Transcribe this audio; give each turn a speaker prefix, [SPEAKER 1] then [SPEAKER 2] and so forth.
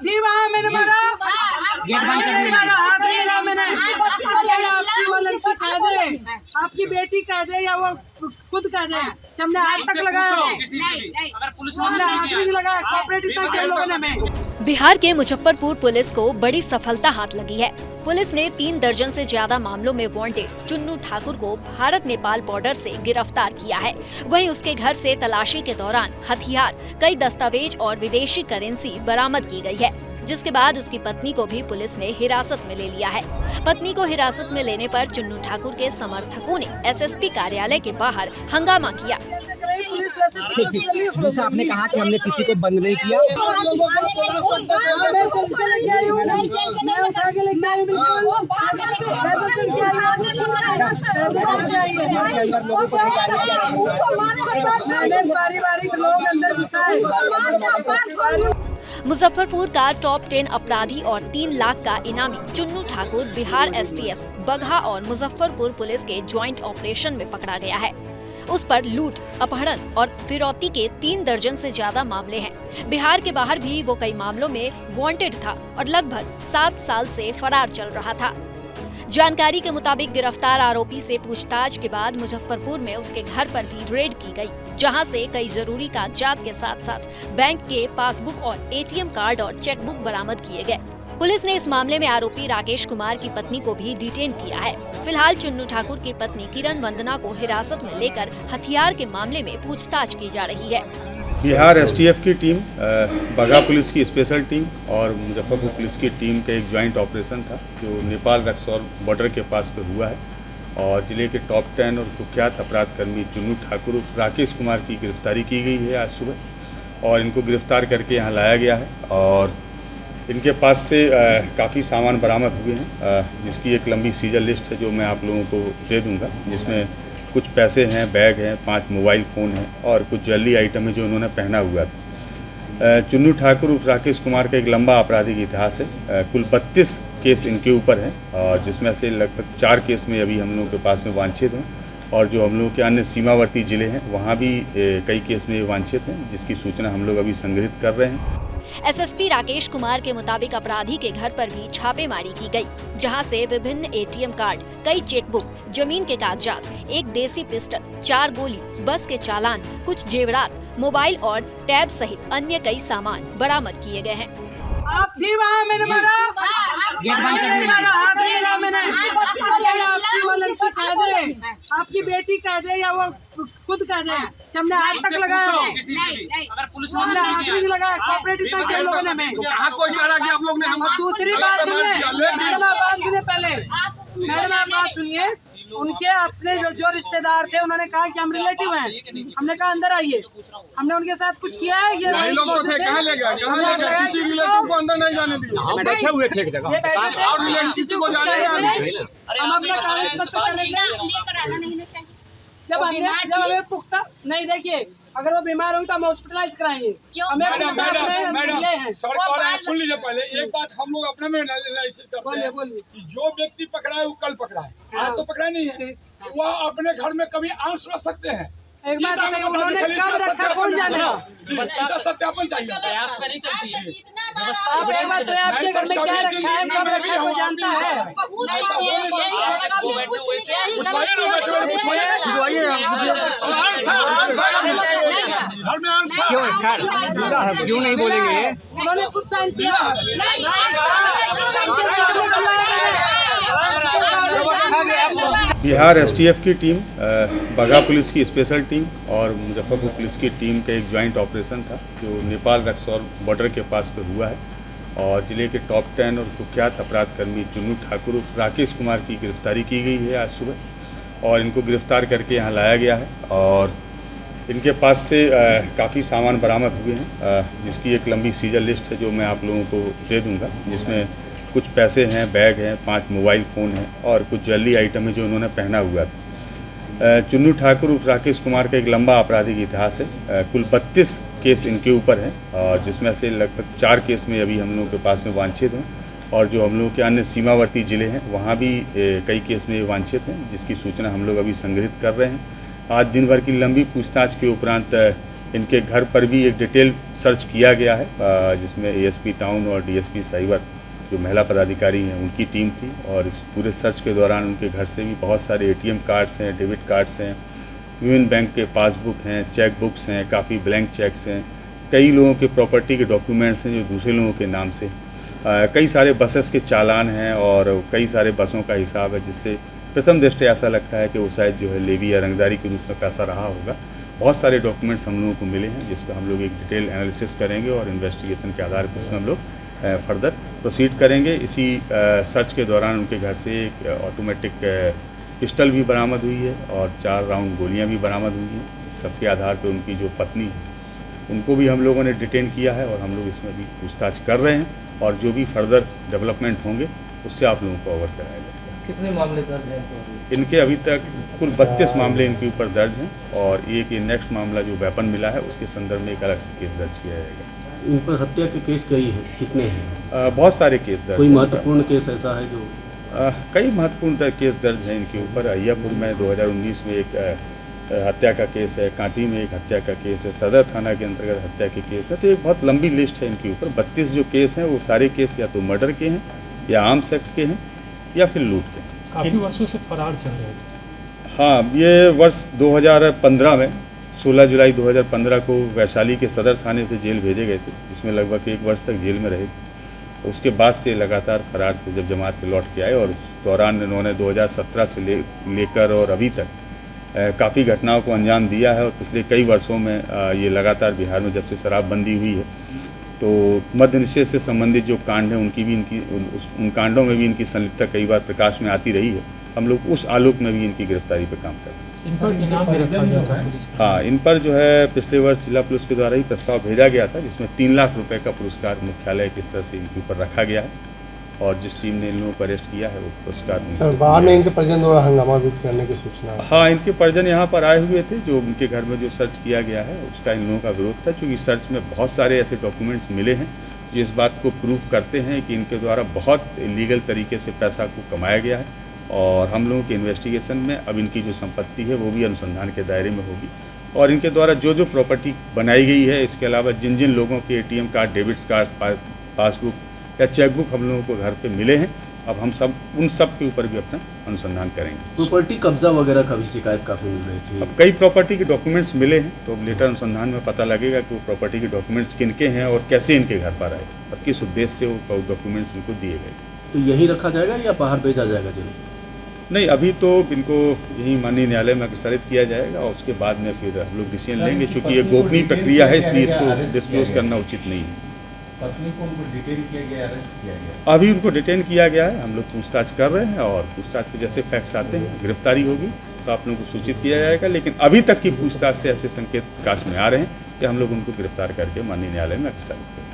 [SPEAKER 1] थी वहाँ, मैंने मारा,
[SPEAKER 2] गेट बंद कर दिया।
[SPEAKER 1] मारा, हाथ नहीं लगा मैंने। आपकी वो लड़की कह दे, आपकी बेटी कह दे या वो खुद कह दे कि हमने हाथ तक लगाया है, हमने हाथ भी नहीं लगाया। कोऑपरेट इतना किया लोगों ने हमें।
[SPEAKER 3] बिहार के मुजफ्फरपुर पुलिस को बड़ी सफलता हाथ लगी है। पुलिस ने 3 दर्जन से ज्यादा मामलों में वांटेड चुन्नू ठाकुर को भारत नेपाल बॉर्डर से गिरफ्तार किया है। वहीं उसके घर से तलाशी के दौरान हथियार, कई दस्तावेज और विदेशी करेंसी बरामद की गई है, जिसके बाद उसकी पत्नी को भी पुलिस ने हिरासत में ले लिया है। पत्नी को हिरासत में लेने पर चुन्नू ठाकुर के समर्थकों ने एसएसपी कार्यालय के बाहर हंगामा किया।
[SPEAKER 2] जैसा आपने कहा कि हमने किसी को बंद नहीं किया,
[SPEAKER 1] पारिवारिक लोग अंदर घुसाए।
[SPEAKER 3] मुजफ्फरपुर का टॉप 10 अपराधी और 3 लाख का इनामी चुन्नू ठाकुर बिहार एसटीएफ, बगहा और मुजफ्फरपुर पुलिस के ज्वाइंट ऑपरेशन में पकड़ा गया है। उस पर लूट, अपहरण और फिरौती के 3 दर्जन से ज्यादा मामले हैं। बिहार के बाहर भी वो कई मामलों में वांटेड था और लगभग 7 साल से फरार चल रहा था। जानकारी के मुताबिक गिरफ्तार आरोपी से पूछताछ के बाद मुजफ्फरपुर में उसके घर पर भी रेड की गई, जहां से कई जरूरी कागजात के साथ साथ बैंक के पासबुक और एटीएम कार्ड और चेकबुक बरामद किए गए। पुलिस ने इस मामले में आरोपी राकेश कुमार की पत्नी को भी डिटेन किया है। फिलहाल चुन्नू ठाकुर की पत्नी किरण वंदना को हिरासत में लेकर हथियार के मामले में पूछताछ की जा रही है।
[SPEAKER 4] बिहार एसटीएफ की टीम, बगहा पुलिस की स्पेशल टीम और मुजफ्फरपुर पुलिस की टीम का एक ज्वाइंट ऑपरेशन था जो नेपाल रक्सौल बॉर्डर के पास पे हुआ है और जिले के टॉप 10 और कुख्यात अपराध कर्मी चुन्नू ठाकुर राकेश कुमार की गिरफ्तारी की गई है आज सुबह और इनको गिरफ्तार करके यहाँ लाया गया है और इनके पास से काफ़ी सामान बरामद हुए हैं, जिसकी एक लंबी सीजर लिस्ट है जो मैं आप लोगों को दे दूँगा, जिसमें कुछ पैसे हैं, बैग हैं, 5 मोबाइल फ़ोन हैं और कुछ ज्वेलरी आइटम है जो उन्होंने पहना हुआ था। चुन्नू ठाकुर उर्फ राकेश कुमार का एक लंबा आपराधिक इतिहास है। कुल 32 केस इनके ऊपर हैं और जिसमें से लगभग 4 केस में अभी हम लोगों के पास में वांछित हैं और जो हम लोगों के अन्य सीमावर्ती ज़िले हैं वहाँ भी कई केस में वांछित हैं, जिसकी सूचना हम लोग अभी संग्रहित कर रहे हैं।
[SPEAKER 3] एसएसपी राकेश कुमार के मुताबिक अपराधी के घर पर भी छापेमारी की गई, जहां से विभिन्न एटीएम कार्ड, कई चेकबुक, जमीन के कागजात, एक देसी पिस्टल, 4 गोली, बस के चालान, कुछ जेवरात, मोबाइल और टैब सहित अन्य कई सामान बरामद किए गए हैं।
[SPEAKER 1] आप थी वहाँ, मैंने मारा,
[SPEAKER 2] गेट बंद कर दिया।
[SPEAKER 1] मारा, हाथ नहीं लगा मैंने। आपकी वो लड़की कह दे, आपकी बेटी कह दे या वो खुद कह दे कि हमने हाथ तक लगाया है, हमने हाथ भी नहीं लगाया। कोऑपरेट इतना किया लोगों ने हमें।
[SPEAKER 5] कोई चारा कि आप लोग ने
[SPEAKER 1] और दूसरी बात सुनिए, मैडम आप बात सुनिए पहले, मैडम आप बात सुनिए। उनके अपने जो रिश्तेदार थे उन्होंने कहा कि हम रिलेटिव हैं, हमने कहा अंदर आइए। हमने उनके साथ कुछ किया है? ये
[SPEAKER 5] अंदर नहीं जाने दिया।
[SPEAKER 2] बैठे हुए थे एक जगह।
[SPEAKER 1] ये बैठे थे, किसी को कुछ कह रहे थे, हम अपना कागज पत्र लेके जब हमें पुख्ता नहीं, देखिए अगर वो बीमार होगी तो हम हॉस्पिटलाइज कराएंगे। हमें
[SPEAKER 5] सरकार सुन लीजिए, पहले एक बात हम लोग अपने में एनालिसिस करते हैं कि जो व्यक्ति पकड़ा है वो कल पकड़ा है, आज तो पकड़ा नहीं है, वह अपने घर में कभी आंस रख सकते हैं।
[SPEAKER 1] एक बात बताइए, उन्होंने कब रखा कौन जानेगा?
[SPEAKER 5] इसका सत्यापन चाहिए।
[SPEAKER 1] आप एक बात तो आपके घर में क्या रखा है, कब रखा है, कोई जानता है?
[SPEAKER 5] क्यों
[SPEAKER 2] सर, क्यों नहीं बोलेंगे?
[SPEAKER 1] उन्होंने खुद साइन किया।
[SPEAKER 4] बिहार एसटीएफ की टीम, बगहा पुलिस की स्पेशल टीम और मुजफ्फरपुर पुलिस की टीम का एक ज्वाइंट ऑपरेशन था जो नेपाल रक्सौल बॉर्डर के पास पे हुआ है और जिले के टॉप 10 और कुख्यात अपराध कर्मी चुन्नू ठाकुर उर्फ राकेश कुमार की गिरफ्तारी की गई है आज सुबह और इनको गिरफ्तार करके यहाँ लाया गया है और इनके पास से काफ़ी सामान बरामद हुए हैं, जिसकी एक लंबी सीजर लिस्ट है जो मैं आप लोगों को दे दूँगा, जिसमें कुछ पैसे हैं, बैग हैं, 5 मोबाइल फ़ोन हैं और कुछ ज्वेलरी आइटम है जो उन्होंने पहना हुआ था। चुन्नू ठाकुर उर्फ राकेश कुमार का एक लंबा आपराधिक इतिहास है। कुल 32 केस इनके ऊपर हैं और जिसमें से लगभग 4 केस में अभी हम लोगों के पास में वांछित हैं और जो हम लोगों के अन्य सीमावर्ती ज़िले हैं वहाँ भी कई केस में वांछित हैं, जिसकी सूचना हम लोग अभी संग्रहित कर रहे हैं। आज दिन भर की लंबी पूछताछ के उपरांत इनके घर पर भी एक डिटेल सर्च किया गया है, जिसमें एएसपी टाउन और डीएसपी साइबर जो महिला पदाधिकारी हैं उनकी टीम थी। और इस पूरे सर्च के दौरान उनके घर से भी बहुत सारे एटीएम कार्ड्स हैं, डेबिट कार्ड्स हैं, यूनियन बैंक के पासबुक हैं, चेक बुक्स हैं, काफ़ी ब्लैंक चेक्स हैं, कई लोगों के प्रॉपर्टी के डॉक्यूमेंट्स हैं जो दूसरे लोगों के नाम से, कई सारे बसेस के चालान हैं और कई सारे बसों का हिसाब है, जिससे प्रथम दृष्टि ऐसा लगता है कि वो शायद जो है लेवी या रंगदारी के रूप में पैसा रहा होगा। बहुत सारे डॉक्यूमेंट्स हम लोगों को मिले हैं, जिसका हम लोग एक डिटेल एनालिसिस करेंगे और इन्वेस्टिगेशन के आधार पर इसमें हम लोग फर्दर प्रोसीड करेंगे। इसी सर्च के दौरान उनके घर से एक ऑटोमेटिक पिस्टल भी बरामद हुई है और 4 राउंड गोलियां भी बरामद हुई हैं। सबके आधार पर उनकी जो पत्नी है उनको भी हम लोगों ने डिटेन किया है और हम लोग इसमें भी पूछताछ कर रहे हैं और जो भी फर्दर डेवलपमेंट होंगे उससे आप लोगों को अवगत कराया जाएगा।
[SPEAKER 6] कितने मामले दर्ज हैं?
[SPEAKER 4] इनके अभी तक कुल 32 मामले इनके ऊपर दर्ज हैं और एक ये नेक्स्ट मामला जो वेपन मिला है उसके संदर्भ में एक अलग से केस दर्ज किया जाएगा।
[SPEAKER 6] इन पर हत्या के केस कई हैं, कितने हैं?
[SPEAKER 4] बहुत सारे केस दर्ज
[SPEAKER 6] कोई
[SPEAKER 4] हैं।
[SPEAKER 6] महत्वपूर्ण केस ऐसा है जो?
[SPEAKER 4] कई महत्वपूर्ण केस दर्ज हैं इनके ऊपर। अय्यापुर में 2019 में एक हत्या का केस है, कांटी में एक हत्या का केस है, सदर थाना के अंतर्गत हत्या के केस है। तो एक बहुत लंबी लिस्ट है इनके ऊपर। 32 जो केस हैं वो सारे केस या तो मर्डर के हैं या आर्म्स एक्ट के हैं या फिर लूट के हैं।
[SPEAKER 7] काफ़ी वर्षों से फरार चल रहे थे।
[SPEAKER 4] हाँ, ये वर्ष 2015 में 16 जुलाई 2015 को वैशाली के सदर थाने से जेल भेजे गए थे, जिसमें लगभग 1 वर्ष तक जेल में रहे। उसके बाद से लगातार फरार थे जब जमात पे लौट के आए और उस दौरान इन्होंने 2017 से लेकर और अभी तक काफ़ी घटनाओं को अंजाम दिया है। और पिछले कई वर्षों में ये लगातार बिहार में जब से शराबबंदी हुई है तो मद्य निषेध से संबंधित जो कांड हैं उन कांडों में भी इनकी संलिप्तता कई बार प्रकाश में आती रही है। हम लोग उस आलोक में भी इनकी गिरफ्तारी पर काम कर रहे हैं।
[SPEAKER 7] इन पर इनाम भी रखा गया था पुलिस को।
[SPEAKER 4] हाँ, इन पर जो है पिछले वर्ष जिला पुलिस के द्वारा ही प्रस्ताव भेजा गया था, जिसमें 3 लाख रुपए का पुरस्कार मुख्यालय किस तरह से इनके ऊपर रखा गया है और जिस टीम ने इन लोगों को अरेस्ट किया है वो पुरस्कार।
[SPEAKER 8] सर, बाहर ने इनके परिजन द्वारा हंगामा भी करने की सूचना?
[SPEAKER 4] हाँ, इनके परिजन यहाँ पर आए हुए थे। जो उनके घर में जो सर्च किया गया है उसका इन लोगों का विरोध था, चूँकि सर्च में बहुत सारे ऐसे डॉक्यूमेंट्स मिले हैं जो इस बात को प्रूव करते हैं कि इनके द्वारा बहुत इलीगल तरीके से पैसा को कमाया गया है। और हम लोगों के इन्वेस्टिगेशन में अब इनकी जो संपत्ति है वो भी अनुसंधान के दायरे में होगी और इनके द्वारा जो जो प्रॉपर्टी बनाई गई है, इसके अलावा जिन जिन लोगों के ATM card, debit card, passbook या चेकबुक हम लोगों को घर पे मिले हैं, अब हम सब उन सब के ऊपर भी अपना अनुसंधान करेंगे।
[SPEAKER 6] प्रॉपर्टी कब्जा वगैरह का भी शिकायत काफ़ी मिल रही थी।
[SPEAKER 4] अब कई प्रॉपर्टी के डॉक्यूमेंट्स मिले हैं तो अब लेटर अनुसंधान में पता लगेगा कि वो प्रॉपर्टी के डॉक्यूमेंट्स किनके हैं और कैसे इनके घर पर आए और किस उद्देश्य से वो डॉक्यूमेंट्स इनको दिए गए।
[SPEAKER 6] तो यहीं रखा जाएगा या बाहर भेजा जाएगा जेल?
[SPEAKER 4] नहीं, अभी तो इनको यही माननीय न्यायालय में अग्रसारित किया जाएगा और उसके बाद में फिर हम लोग डिसीजन लेंगे। चूँकि ये गोपनीय प्रक्रिया है इसलिए इसको डिस्क्लोज करना उचित नहीं है।
[SPEAKER 9] पत्नी को उनको डिटेन किया गया, अरेस्ट किया गया?
[SPEAKER 4] अभी उनको डिटेन किया गया है, हम लोग पूछताछ कर रहे हैं और पूछताछ पे जैसे फैक्ट्स आते हैं, गिरफ्तारी होगी तो आप लोगों को सूचित किया जाएगा। लेकिन अभी तक की पूछताछ से ऐसे संकेत प्रकाश में आ रहे हैं कि हम लोग उनको गिरफ्तार करके माननीय न्यायालय में अग्रसारित करें।